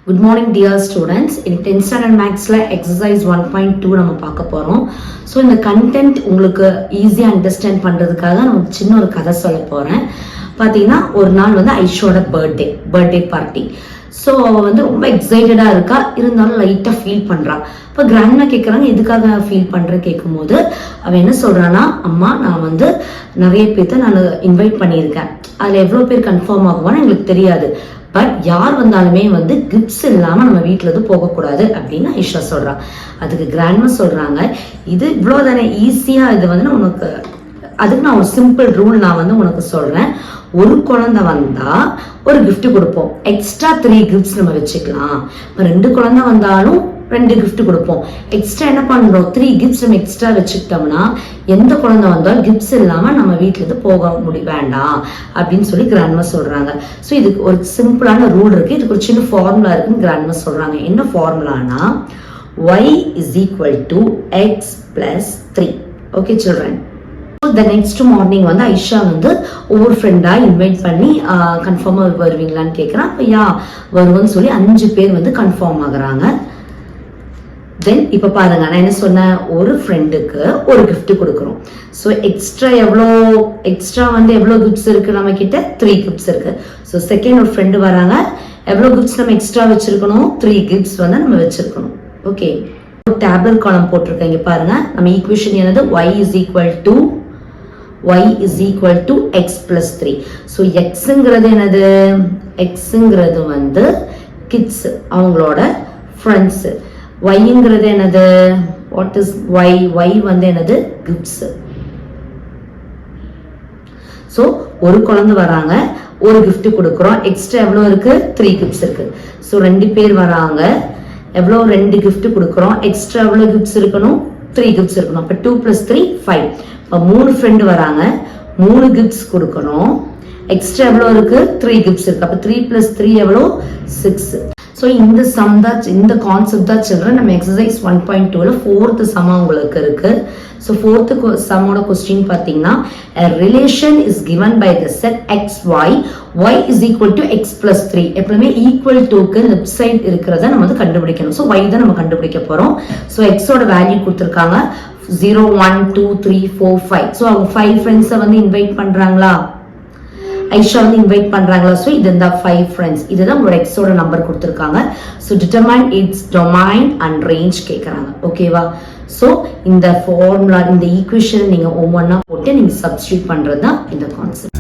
Good morning dear students. In 10th standard mathsல exercise 1.2 நம்ம பார்க்க போறோம். ஸோ இந்த கண்டென்ட் உங்களுக்கு ஈஸியாக அண்டர்ஸ்டாண்ட் பண்ணுறதுக்காக நான் சின்ன ஒரு கதை சொல்ல போகிறேன். பார்த்தீங்கன்னா ஒரு நாள் வந்து ஐஷோட பர்த்டே பார்ட்டி. ஸோ அவள் வந்து ரொம்ப எக்ஸைட்டடாக இருக்கா, இருந்தாலும் லைட்டாக ஃபீல் பண்ணுறா. இப்போ கிராண்ட்மா கேட்குறாங்க, எதுக்காக ஃபீல் பண்ணுறேன்னு கேட்கும்போது அவள் என்ன சொல்கிறான்னா, அம்மா நான் வந்து நிறைய பேர்த்த நான் இன்வைட் பண்ணியிருக்கேன், அதில் எவ்வளோ பேர் கன்ஃபார்ம் ஆகுவான்னு எங்களுக்கு தெரியாது, பட் யார் வந்தாலுமே வந்து கிஃப்ட்ஸ் இல்லாமல் நம்ம வீட்டில் இருந்து போகக்கூடாது அப்படின்னு ஐஷா சொல்கிறான். அதுக்கு கிராண்ட்மா சொல்கிறாங்க, இது இவ்வளோ தானே ஈஸியாக, இது வந்து உனக்கு அதுக்கு நான் ஒரு சிம்பிள் ரூல் நான் வந்து உனக்கு சொல்கிறேன். ஒரு குழந்தை வந்தா ஒரு கிஃப்ட் கொடுப்போம், எக்ஸ்ட்ரா 3 கிஃப்ட்ஸ் நம்ம வச்சுக்கலாம். இப்போ 2 குழந்தை வந்தாலும் 2 கிஃப்ட் கொடுப்போம். எக்ஸ்ட்ரா என்ன பண்றோம், 3 கிஃப்ட்ஸ் நம்ம எக்ஸ்ட்ரா வச்சுக்கிட்டோம்னா எந்த குழந்தை வந்தாலும் கிஃப்ட்ஸ் இல்லாம நம்ம வீட்டுல இருந்து போக வேண்டாம் அப்படின்னு சொல்லி கிராண்ட்மா சொல்றாங்க. ஸோ இதுக்கு ஒரு சிம்பிளான ரூல் இருக்கு, இதுக்கு ஒரு சின்ன ஃபார்முலா இருக்குன்னு கிராண்ட்மா சொல்றாங்க. என்ன ஃபார்முலானா y is equal to x plus 3. Okay children. The next morning வந்து ஐஷா வந்து ஒவ்வொரு ஃப்ரெண்டாக இன்வைட் பண்ணி கன்ஃபார்மாக வருவீங்களான்னு கேட்குறான். அப்போ வருவோன்னு சொல்லி 5 பேர் வந்து கன்ஃபார்ம் ஆகுறாங்க. தென் இப்போ பாருங்க, நான் என்ன சொன்னேன், ஒரு ஃப்ரெண்டுக்கு ஒரு கிஃப்ட் கொடுக்குறோம். ஸோ எக்ஸ்ட்ரா வந்து எவ்வளோ கிஃப்ட்ஸ் இருக்கு நம்ம கிட்ட, 3 கிஃப்ட்ஸ் இருக்கு. ஸோ செகண்ட் ஒரு ஃப்ரெண்டு வராங்க, எவ்வளோ கிஃப்ட்ஸ் நம்ம எக்ஸ்ட்ரா வச்சிருக்கணும், 3 கிஃப்ட்ஸ் வந்து நம்ம வச்சிருக்கணும். ஓகே, ஒரு டேபிள் காலம் போட்டிருக்கேன். இங்க பாருங்க, நம்ம ஈக்குவேஷன் என்னது, y is equal to x plus 3. So எக்ஸுங்கிறது என்னது, எக்ஸுங்கிறது வந்து கிட்ஸ், அவங்களோட ஃப்ரெண்ட்ஸ். yங்கிறது என்னது, வாட் இஸ் y வந்து என்னது, கிஃப்ட்ஸ். ஸோ ஒரு குழந்தை வராங்க, ஒரு கிஃப்ட் கொடுக்குறோம், எக்ஸ்ட்ரா எவ்வளோ இருக்கு, 3 கிஃப்ட்ஸ் இருக்கு. ஸோ 2 பேர் வராங்க, எவ்வளோ 2 கிஃப்ட் கொடுக்குறோம், எக்ஸ்ட்ரா எவ்வளோ கிஃப்ட்ஸ் இருக்கணும், 3 கிஃப்ட்ஸ் இருக்கணும். அப்போ 2 + 3 5. இப்போ 3 ஃப்ரெண்டு வராங்க, 3 கிஃப்ட்ஸ் கொடுக்கணும், எக்ஸ்ட்ரா எவ்வளோ இருக்கு, 3 கிஃப்ட்ஸ் இருக்கு. அப்போ 3 + 3 எவ்வளோ, 6. ஸோ இந்த சம் தான், இந்த கான்செப்ட் தான் சில்ட்ரன் நம்ம எக்ஸசைஸ் 1.2ல 4th சம்மா உங்களுக்கு இருக்கு. ஸோ 4th சம்மோட கொஸ்டின் பார்த்தீங்கன்னா, a relation is given by the set xy, y is equal to x plus 3. எப்பவுமே ஈக்குவல் டுக்கு லெஃப்ட் சைடு இருக்கிறத நம்ம வந்து கண்டுபிடிக்கணும். ஸோ y தான் நம்ம கண்டுபிடிக்க போறோம். ஸோ எக்ஸோட வேல்யூ கொடுத்துருக்காங்க 0 1 2 3 4 5. ஸோ அவங்க 5 ஃப்ரெண்ட்ஸை வந்து இன்வைட் பண்றாங்களா, ஐஷா வந்து இன்வைட் பண்றாங்களா. ஸோ இது இந்த 5 ஃப்ரெண்ட்ஸ், இதுதான் உங்களோட எக்ஸோட நம்பர் கொடுத்துருக்காங்க. So determine it's domain and range கேட்குறாங்க. ஓகேவா. ஸோ இந்த ஃபார்முலா, இந்த ஈக்குவேஷன் நீங்க ஒவ்வொன்றா போட்டு நீங்க சப்ஸ்டியூட் பண்றது தான் இந்த கான்செப்ட்.